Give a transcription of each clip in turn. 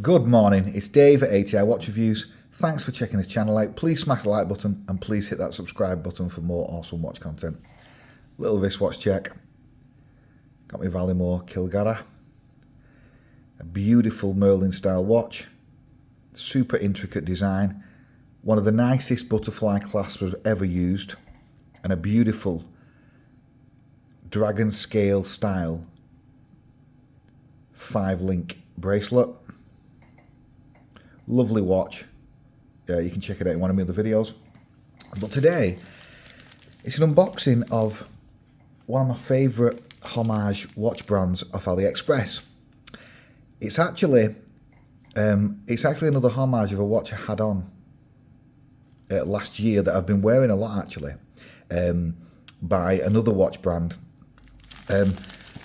Good morning, it's Dave at ATI Watch Reviews. Thanks for checking this channel out. Please smash the like button and please hit that subscribe button for more awesome watch content. Little wristwatch check. Got my Vallimore Kilgara. A beautiful Merlin style watch. Super intricate design. One of the nicest butterfly clasps I've ever used. And a beautiful dragon scale style 5-link bracelet. Lovely watch. You can check it out in one of my other videos. But today, it's an unboxing of one of my favourite Homage watch brands off AliExpress. It's actually another Homage of a watch I had on last year that I've been wearing a lot actually, by another watch brand.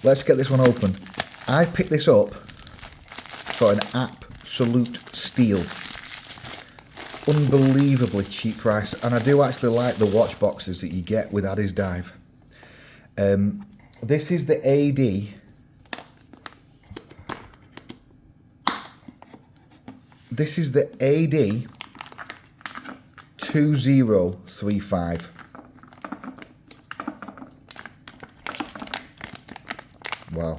Let's get this one open. I picked this up for an absolute steal. Unbelievably cheap price, and I do actually like the watch boxes that you get with Addiesdive. This is the AD2035. Wow.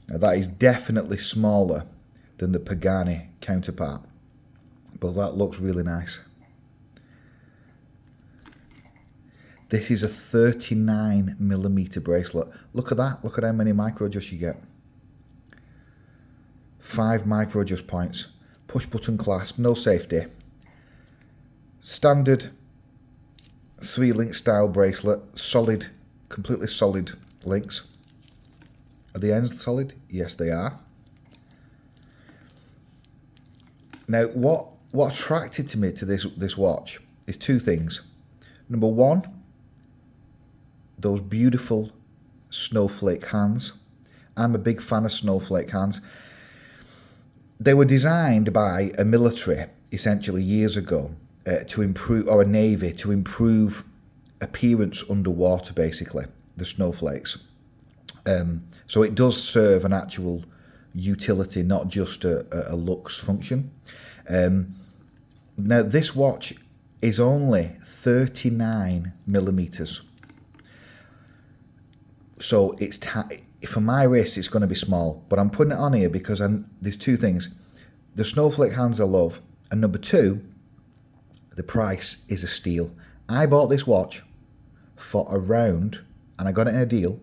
Now that is definitely smaller than the Pagani counterpart, but that looks really nice. This is a 39mm bracelet. Look at that, look at how many micro adjusts you get. 5 micro adjust points, push button clasp, no safety. Standard 3-link style bracelet, solid, completely solid links. Are the ends solid? Yes, they are. Now, what attracted to me to this watch is two things. Number one, those beautiful snowflake hands. I'm a big fan of snowflake hands. They were designed by a military, essentially years ago, to improve, or a navy, to improve appearance underwater, basically, the snowflakes. So it does serve an actual utility, not just a looks function. Now this watch is only 39mm. So it's for my wrist it's going to be small, but I'm putting it on here because there's two things. The snowflake hands I love, and number two, the price is a steal. I bought this watch for around, and I got it in a deal,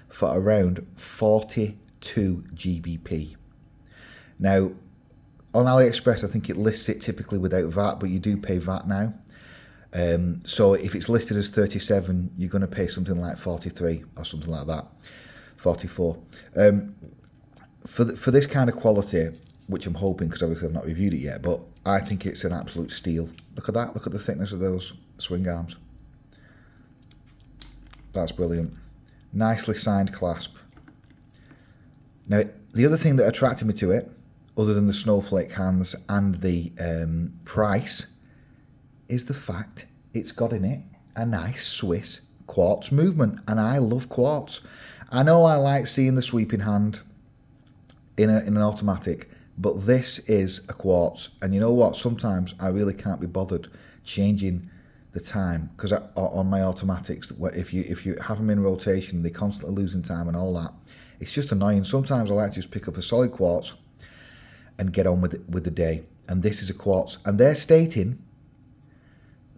for around 42 GBP. Now, on AliExpress, I think it lists it typically without VAT, but you do pay VAT now. So if it's listed as 37, you're going to pay something like 43 or something like that, 44. For this kind of quality, which I'm hoping, because obviously I've not reviewed it yet, but I think it's an absolute steal. Look at that. Look at the thickness of those swing arms. That's brilliant. Nicely signed clasp. Now, the other thing that attracted me to it, other than the snowflake hands and the price, is the fact it's got in it a nice Swiss quartz movement, and I love quartz. I know I like seeing the sweeping hand in an automatic, but this is a quartz, and you know what? Sometimes I really can't be bothered changing the time, because on my automatics, if you have them in rotation, they're constantly losing time and all that. It's just annoying. Sometimes I like to just pick up a solid quartz and get on with the day. And this is a quartz, and they're stating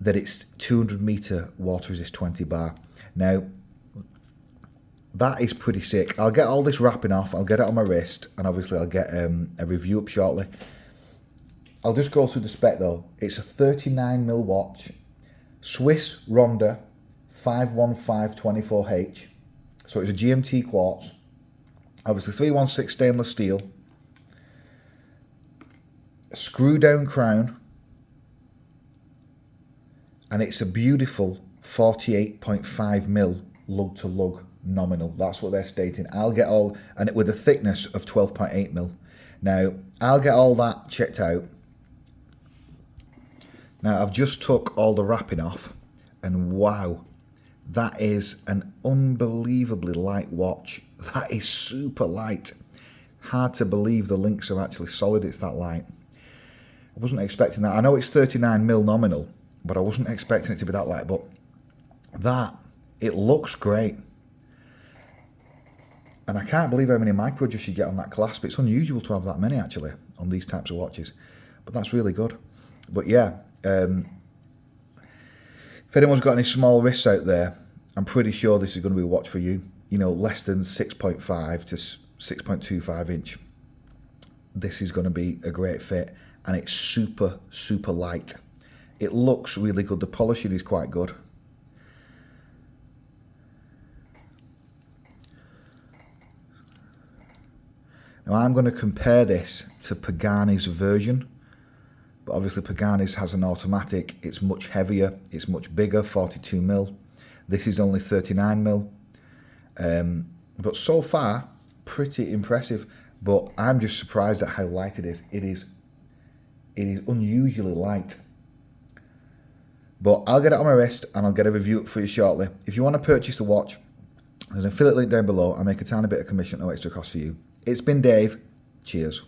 that it's 200-meter water resist 20 bar. Now, that is pretty sick. I'll get all this wrapping off. I'll get it on my wrist, and obviously I'll get a review up shortly. I'll just go through the spec though. It's a 39mm watch. Swiss Ronda 51524H, so it's a GMT quartz, obviously 316 stainless steel, a screw down crown, and it's a beautiful 48.5mm lug to lug nominal. That's what they're stating. I'll get all, and with a thickness of 12.8mm. Now I'll get all that checked out. Now I've just took all the wrapping off, and wow, That is an unbelievably light watch. That is super light. Hard to believe the links are actually solid, it's that light. I wasn't expecting that. I know it's 39mm nominal, but I wasn't expecting it to be that light. But that, it looks great. And I can't believe how many micro adjusts you get on that clasp. It's unusual to have that many actually on these types of watches. But that's really good. But yeah, if anyone's got any small wrists out there, I'm pretty sure this is going to be a watch for you. You know, less than 6.5 to 6.25 inch. This is going to be a great fit. And it's super, super light. It looks really good. The polishing is quite good. Now I'm going to compare this to Pagani's version. But obviously Pagani's has an automatic. It's much heavier. It's much bigger, 42mm. This is only 39mm. But so far, pretty impressive. But I'm just surprised at how light it is. It is unusually light. But I'll get it on my wrist and I'll get a review for you shortly. If you want to purchase the watch, there's an affiliate link down below. I make a tiny bit of commission, no extra cost for you. It's been Dave. Cheers.